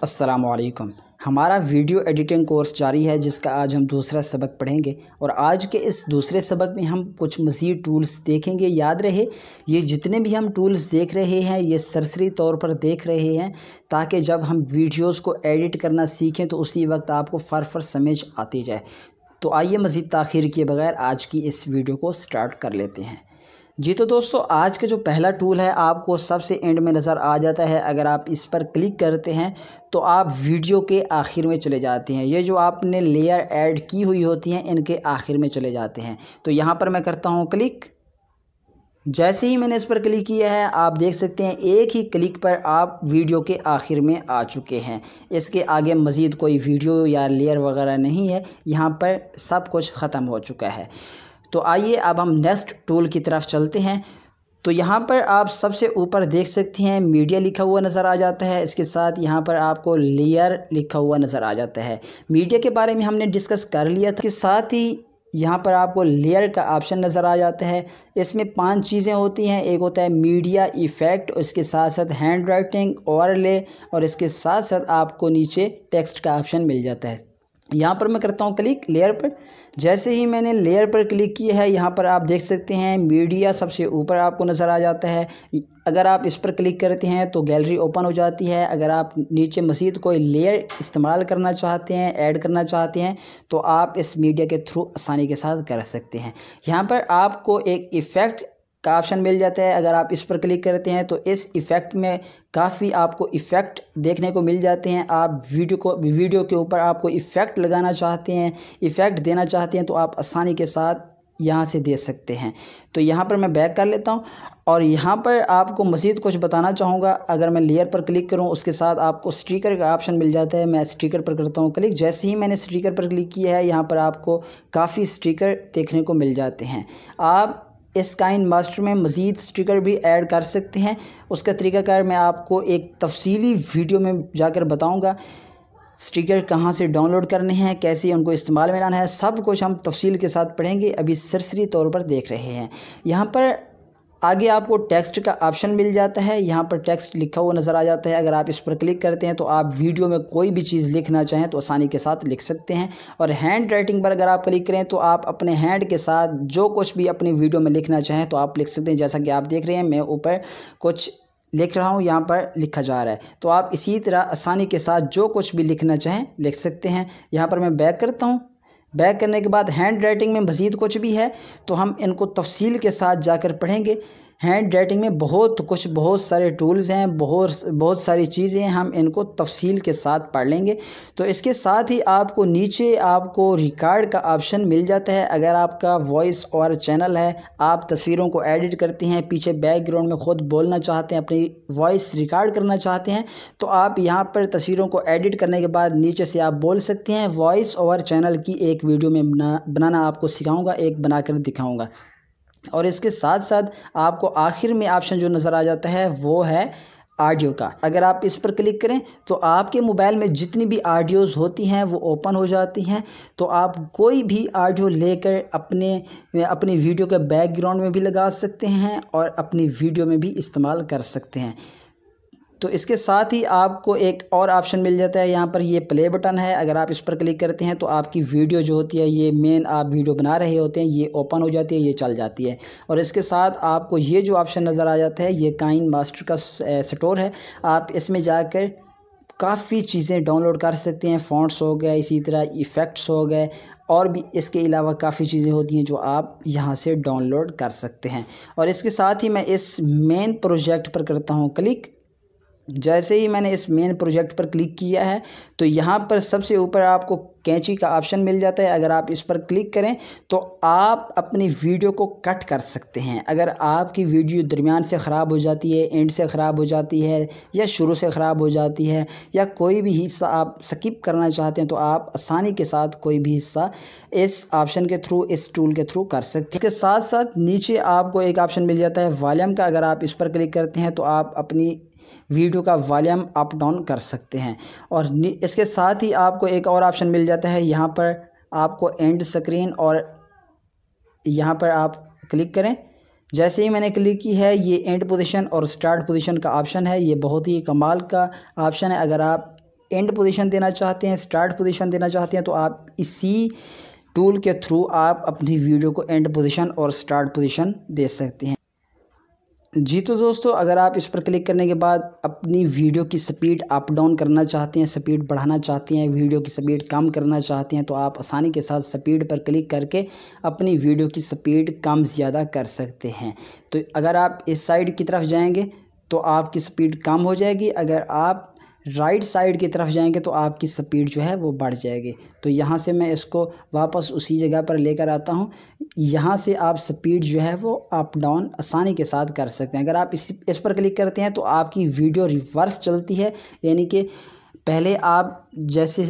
अस्सलामुअलैकुम। हमारा video editing course जारी है जिसका आज हम दूसरा सबक पढ़ेंगे और आज के इस दूसरे सबक में हम कुछ मज़ीद टूल्स देखेंगे। याद रहे ये जितने भी हम टूल्स देख रहे हैं ये सरसरी तौर पर देख रहे हैं ताकि जब हम वीडियोस को एडिट करना सीखें तो उसी वक्त आपको फर समझ आती जाए। तो आइए मज़ीद ताख़ीर किए बगैर आज की इस वीडियो को स्टार्ट कर लेते हैं। जी तो दोस्तों, आज का जो पहला टूल है आपको सबसे एंड में नज़र आ जाता है। अगर आप इस पर क्लिक करते हैं तो आप वीडियो के आखिर में चले जाते हैं। ये जो आपने लेयर ऐड की हुई होती हैं इनके आखिर में चले जाते हैं। तो यहाँ पर मैं करता हूँ क्लिक। जैसे ही मैंने इस पर क्लिक किया है आप देख सकते हैं एक ही क्लिक पर आप वीडियो के आखिर में आ चुके हैं। इसके आगे मज़ीद कोई वीडियो या लेयर वगैरह नहीं है, यहाँ पर सब कुछ ख़त्म हो चुका है। तो आइए अब हम नेक्स्ट टूल की तरफ चलते हैं। तो यहाँ पर आप सबसे ऊपर देख सकते हैं मीडिया लिखा हुआ नज़र आ जाता है। इसके साथ यहाँ पर आपको लेयर लिखा हुआ नज़र आ जाता है। मीडिया के बारे में हमने डिस्कस कर लिया था। इसके साथ ही यहाँ पर आपको लेयर का ऑप्शन नज़र आ जाता है। इसमें 5 चीज़ें होती हैं। एक होता है मीडिया इफ़ेक्ट, इसके साथ साथ हैंड राइटिंग, ओवरले और इसके साथ साथ आपको नीचे टेक्स्ट का ऑप्शन मिल जाता है। यहाँ पर मैं करता हूँ क्लिक लेयर पर। जैसे ही मैंने लेयर पर क्लिक किया है यहाँ पर आप देख सकते हैं मीडिया सबसे ऊपर आपको नज़र आ जाता है। अगर आप इस पर क्लिक करते हैं तो गैलरी ओपन हो जाती है। अगर आप नीचे मज़ीद कोई लेयर इस्तेमाल करना चाहते हैं, ऐड करना चाहते हैं तो आप इस मीडिया के थ्रू आसानी के साथ कर सकते हैं। यहाँ पर आपको एक इफ़ेक्ट का ऑप्शन मिल जाता है। अगर आप इस पर क्लिक करते हैं तो इस इफ़ेक्ट में काफ़ी आपको इफ़ेक्ट देखने को मिल जाते हैं। आप वीडियो के ऊपर आपको इफ़ेक्ट लगाना चाहते हैं, इफ़ेक्ट देना चाहते हैं तो आप आसानी के साथ यहाँ से दे सकते हैं। तो यहाँ पर मैं बैक कर लेता हूँ और यहाँ पर आपको मज़ीद कुछ बताना चाहूँगा। अगर मैं लेयर पर क्लिक करूँ उसके साथ आपको स्टिकर का ऑप्शन मिल जाता है। मैं स्टिकर पर करता हूँ क्लिक। जैसे ही मैंने स्टिकर पर क्लिक किया है यहाँ पर आपको काफ़ी स्टिकर देखने को मिल जाते हैं। आप इस काइन मास्टर में मज़ीद स्टिकर भी ऐड कर सकते हैं। उसका तरीक़ाकार मैं आपको एक तफसीली वीडियो में जाकर बताऊंगा। स्टिकर कहां से डाउनलोड करने हैं, कैसे उनको इस्तेमाल में लाना है, सब कुछ हम तफसील के साथ पढ़ेंगे। अभी सरसरी तौर पर देख रहे हैं। यहाँ पर आगे आपको टेक्स्ट का ऑप्शन मिल जाता है। यहाँ पर टेक्स्ट लिखा हुआ नज़र आ जाता है। अगर आप इस पर क्लिक करते हैं तो आप वीडियो में कोई भी चीज़ लिखना चाहें तो आसानी के साथ लिख सकते हैं। और हैंड राइटिंग पर अगर आप क्लिक करें तो आप अपने हैंड के साथ जो कुछ भी अपनी वीडियो में लिखना चाहें तो आप लिख सकते हैं। जैसा कि आप देख रहे हैं मैं ऊपर कुछ लिख रहा हूँ, यहाँ पर लिखा जा रहा है। तो आप इसी तरह आसानी के साथ जो कुछ भी लिखना चाहें लिख सकते हैं। यहाँ पर मैं बैक करता हूँ। बैक करने के बाद हैंड राइटिंग में मज़ीद कुछ भी है तो हम इनको तफसील के साथ जाकर पढ़ेंगे। हैंड राइटिंग में बहुत सारे टूल्स हैं, बहुत सारी चीज़ें हैं, हम इनको तफसील के साथ पढ़ लेंगे। तो इसके साथ ही आपको नीचे आपको रिकॉर्ड का ऑप्शन मिल जाता है। अगर आपका वॉइस और चैनल है, आप तस्वीरों को एडिट करते हैं, पीछे बैकग्राउंड में ख़ुद बोलना चाहते हैं, अपनी वॉइस रिकॉर्ड करना चाहते हैं तो आप यहाँ पर तस्वीरों को एडिट करने के बाद नीचे से आप बोल सकते हैं। वॉइस ओवर चैनल की एक वीडियो में बनाना आपको सिखाऊँगा, एक बनाकर दिखाऊँगा। और इसके साथ साथ आपको आखिर में ऑप्शन जो नज़र आ जाता है वो है ऑडियो का। अगर आप इस पर क्लिक करें तो आपके मोबाइल में जितनी भी ऑडियोज़ होती हैं वो ओपन हो जाती हैं। तो आप कोई भी ऑडियो लेकर अपनी वीडियो के बैकग्राउंड में भी लगा सकते हैं और अपनी वीडियो में भी इस्तेमाल कर सकते हैं। तो इसके साथ ही आपको एक और ऑप्शन मिल जाता है। यहाँ पर ये प्ले बटन है। अगर आप इस पर क्लिक करते हैं तो आपकी वीडियो जो होती है, ये मेन आप वीडियो बना रहे होते हैं, ये ओपन हो जाती है, ये चल जाती है। और इसके साथ आपको ये जो ऑप्शन नज़र आ जाता है ये काइन मास्टर का स्टोर है। आप इसमें जाकर काफ़ी चीज़ें डाउनलोड कर सकते हैं। फ़ॉन्ट्स हो गए, इसी तरह इफ़ेक्ट्स हो गए और भी इसके अलावा काफ़ी चीज़ें होती हैं जो आप यहाँ से डाउनलोड कर सकते हैं। और इसके साथ ही मैं इस मेन प्रोजेक्ट पर करता हूँ क्लिक। जैसे ही मैंने इस मेन प्रोजेक्ट पर क्लिक किया है तो यहाँ पर सबसे ऊपर आपको कैंची का ऑप्शन मिल जाता है। अगर आप इस पर क्लिक करें तो आप अपनी वीडियो को कट कर सकते हैं। अगर आपकी वीडियो दरमियान से ख़राब हो जाती है, एंड से ख़राब हो जाती है या शुरू से ख़राब हो जाती है या कोई भी हिस्सा आप स्किप करना चाहते हैं तो आप आसानी के साथ कोई भी हिस्सा इस ऑप्शन के थ्रू, इस टूल के थ्रू कर सकते हैं। इसके साथ साथ नीचे आपको एक ऑप्शन मिल जाता है वॉल्यूम का। अगर आप इस पर क्लिक करते हैं तो आप अपनी वीडियो का वॉल्यूम अप डाउन कर सकते हैं। और इसके साथ ही आपको एक और ऑप्शन मिल जाता है। यहाँ पर आपको एंड स्क्रीन और यहाँ पर आप क्लिक करें। जैसे ही मैंने क्लिक की है ये एंड पोजीशन और स्टार्ट पोजीशन का ऑप्शन है। ये बहुत ही कमाल का ऑप्शन है। अगर आप एंड पोजीशन देना चाहते हैं, स्टार्ट पोजीशन देना चाहते हैं, तो आप इसी टूल के थ्रू आप अपनी वीडियो को एंड पोजीशन और स्टार्ट पोजीशन दे सकते हैं। जी तो दोस्तों, अगर आप इस पर क्लिक करने के बाद अपनी वीडियो की स्पीड अप डाउन करना चाहते हैं, स्पीड बढ़ाना चाहते हैं, वीडियो की स्पीड कम करना चाहते हैं, तो आप आसानी के साथ स्पीड पर क्लिक करके अपनी वीडियो की स्पीड कम ज़्यादा कर सकते हैं। तो अगर आप इस साइड की तरफ जाएंगे तो आपकी स्पीड कम हो जाएगी, अगर आप राइट साइड की तरफ जाएंगे तो आपकी स्पीड जो है वो बढ़ जाएगी। तो यहाँ से मैं इसको वापस उसी जगह पर लेकर आता हूँ। यहाँ से आप स्पीड जो है वो अप डाउन आसानी के साथ कर सकते हैं। अगर आप इस पर क्लिक करते हैं तो आपकी वीडियो रिवर्स चलती है, यानी कि पहले आप जैसे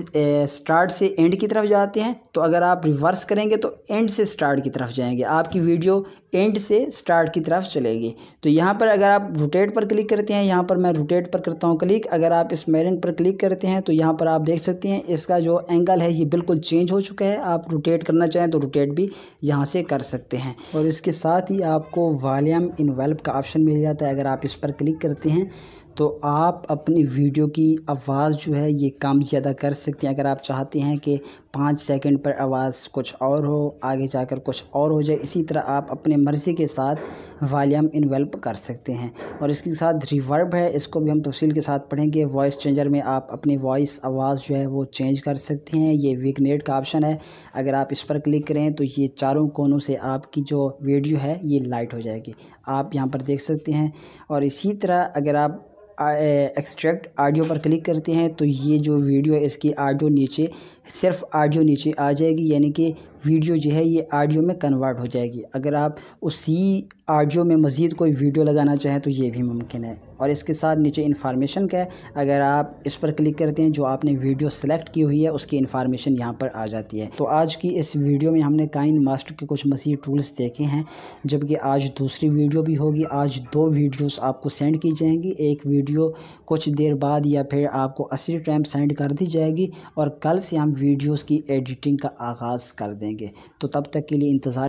स्टार्ट से एंड की तरफ जाते हैं, तो अगर आप रिवर्स करेंगे तो एंड से स्टार्ट की तरफ जाएंगे, आपकी वीडियो एंड से स्टार्ट की तरफ चलेगी। तो यहाँ पर अगर आप रोटेट पर क्लिक करते हैं, यहाँ पर मैं रोटेट पर करता हूँ क्लिक, अगर आप इस मेरिंग पर क्लिक करते हैं तो यहाँ पर आप देख सकते हैं इसका जो एंगल है ये बिल्कुल चेंज हो चुका है। आप रोटेट करना चाहें तो रोटेट भी यहाँ से कर सकते हैं। और इसके साथ ही आपको वॉल्यूम इनवेल्प का ऑप्शन मिल जाता है। अगर आप इस पर क्लिक करते हैं तो आप अपनी वीडियो की आवाज़ जो है ये कम ज़्यादा कर सकते हैं। अगर आप चाहते हैं कि 5 सेकंड पर आवाज़ कुछ और हो, आगे जाकर कुछ और हो जाए, इसी तरह आप अपने मर्ज़ी के साथ वॉल्यूम इनवेल्प कर सकते हैं। और इसके साथ रिवर्ब है, इसको भी हम तफसील के साथ पढ़ेंगे। वॉइस चेंजर में आप अपनी वॉइस आवाज़ जो है वो चेंज कर सकते हैं। ये विग्नेट का ऑप्शन है, अगर आप इस पर क्लिक करें तो ये चारों कोनों से आपकी जो वीडियो है ये लाइट हो जाएगी, आप यहाँ पर देख सकते हैं। और इसी तरह अगर आप एक्सट्रैक्ट ऑडियो पर क्लिक करते हैं तो ये जो वीडियो है इसकी ऑडियो नीचे, सिर्फ ऑडियो नीचे आ जाएगी, यानी कि वीडियो जो है ये ऑडियो में कन्वर्ट हो जाएगी। अगर आप उसी ऑडियो में मज़ीद कोई वीडियो लगाना चाहें तो ये भी मुमकिन है। और इसके साथ नीचे इन्फॉर्मेशन का है, अगर आप इस पर क्लिक करते हैं जो आपने वीडियो सेलेक्ट की हुई है उसकी इन्फॉर्मेशन यहाँ पर आ जाती है। तो आज की इस वीडियो में हमने काइनमास्टर के कुछ मज़ीद टूल्स देखे हैं, जबकि आज दूसरी वीडियो भी होगी। आज 2 वीडियोस आपको सेंड की जाएंगी, एक वीडियो कुछ देर बाद या फिर आपको असली टाइम सेंड कर दी जाएगी, और कल से हम वीडियोस की एडिटिंग का आगाज़ कर देंगे। तो तब तक के लिए इंतज़ार